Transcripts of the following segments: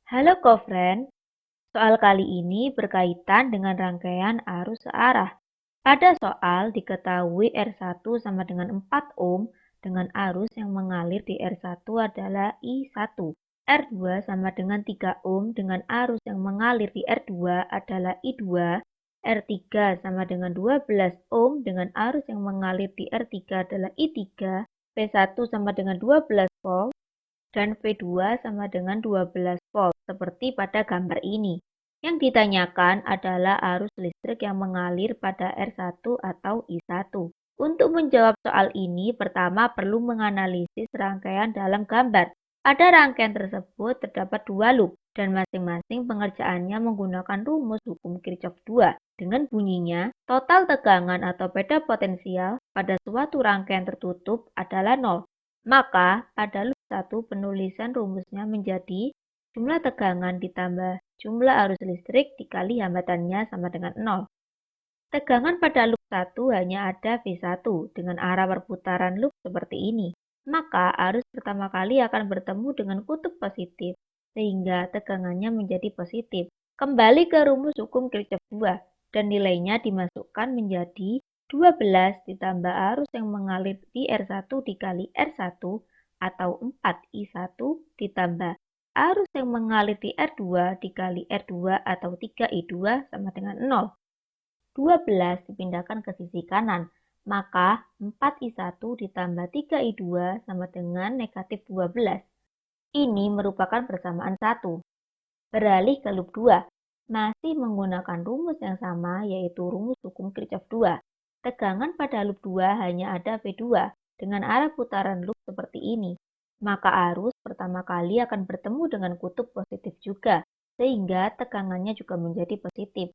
Halo Kofren, soal kali ini berkaitan dengan rangkaian arus searah. Pada soal diketahui R1 sama dengan 4 ohm dengan arus yang mengalir di R1 adalah I1. R2 sama dengan 3 ohm dengan arus yang mengalir di R2 adalah I2. R3 sama dengan 12 ohm dengan arus yang mengalir di R3 adalah I3. P1 sama dengan 12 volt dan V2 sama dengan 12 volt, seperti pada gambar ini. Yang ditanyakan adalah arus listrik yang mengalir pada R1 atau I1. Untuk menjawab soal ini, pertama perlu menganalisis rangkaian dalam gambar. Pada rangkaian tersebut terdapat dua loop, dan masing-masing pengerjaannya menggunakan rumus hukum Kirchhoff 2. Dengan bunyinya, total tegangan atau beda potensial pada suatu rangkaian tertutup adalah 0. Maka, pada loop 1 penulisan rumusnya menjadi jumlah tegangan ditambah jumlah arus listrik dikali hambatannya sama dengan 0. Tegangan pada loop 1 hanya ada V1 dengan arah perputaran loop seperti ini. Maka arus pertama kali akan bertemu dengan kutub positif, sehingga tegangannya menjadi positif. Kembali ke rumus hukum Kirchhoff 2, dan nilainya dimasukkan menjadi 12 ditambah arus yang mengalir di R1 dikali R1 atau 4I1 ditambah arus yang mengalir di R2 dikali R2 atau 3I2 sama dengan 0. 12 dipindahkan ke sisi kanan, maka 4I1 ditambah 3I2 sama dengan negatif 12. Ini merupakan persamaan 1. Beralih ke loop 2, masih menggunakan rumus yang sama yaitu rumus hukum Kirchhoff 2. Tegangan pada loop 2 hanya ada V2 dengan arah putaran loop seperti ini. Maka arus pertama kali akan bertemu dengan kutub positif juga, sehingga tegangannya juga menjadi positif.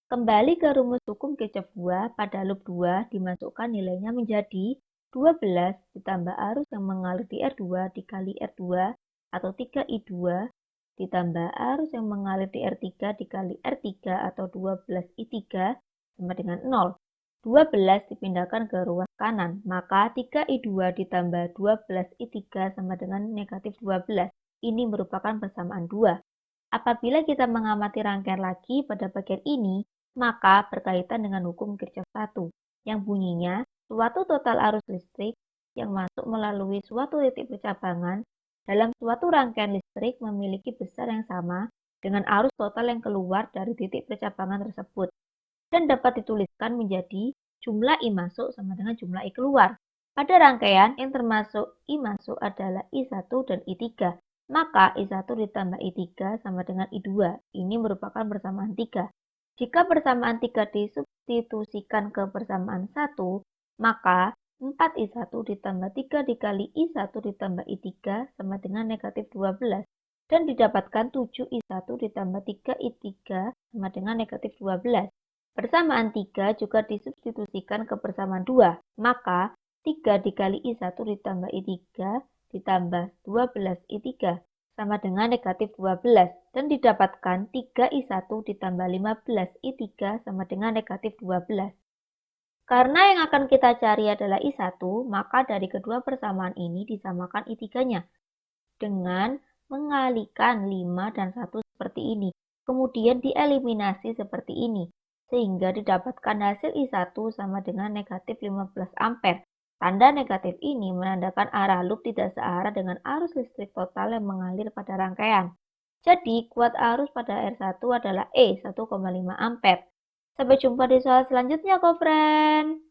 Kembali ke rumus hukum Kirchhoff 2, pada loop 2 dimasukkan nilainya menjadi 12 ditambah arus yang mengalir di R2 dikali R2 atau 3I2 ditambah arus yang mengalir di R3 dikali R3 atau 12I3 sama dengan 0. 12 dipindahkan ke ruas kanan, maka 3I2 ditambah 12I3 sama dengan negatif 12. Ini merupakan persamaan 2. Apabila kita mengamati rangkaian lagi pada bagian ini, maka berkaitan dengan hukum Kirchhoff 1, yang bunyinya suatu total arus listrik yang masuk melalui suatu titik percabangan dalam suatu rangkaian listrik memiliki besar yang sama dengan arus total yang keluar dari titik percabangan tersebut, dan dapat dituliskan menjadi jumlah I masuk sama dengan jumlah I keluar. Pada rangkaian yang termasuk I masuk adalah I1 dan I3, maka I1 ditambah I3 sama dengan I2. Ini merupakan persamaan 3. Jika persamaan 3 disubstitusikan ke persamaan 1, maka 4I1 ditambah 3 dikali I1 ditambah I3 sama dengan negatif 12. Dan didapatkan 7I1 ditambah 3I3 sama dengan negatif 12. Persamaan 3 juga disubstitusikan ke persamaan 2, maka 3 dikali I1 ditambah I3 ditambah 12I3 sama dengan negatif 12, dan didapatkan 3I1 ditambah 15I3 sama dengan negatif 12. Karena yang akan kita cari adalah I1, maka dari kedua persamaan ini disamakan I3-nya dengan mengalihkan 5 dan 1 seperti ini. Kemudian dieliminasi seperti ini, sehingga didapatkan hasil I1 sama dengan negatif 15 ampere. Tanda negatif ini menandakan arah loop tidak searah dengan arus listrik total yang mengalir pada rangkaian. Jadi, kuat arus pada R1 adalah E 1,5 ampere. Sampai jumpa di soal selanjutnya, Kofren.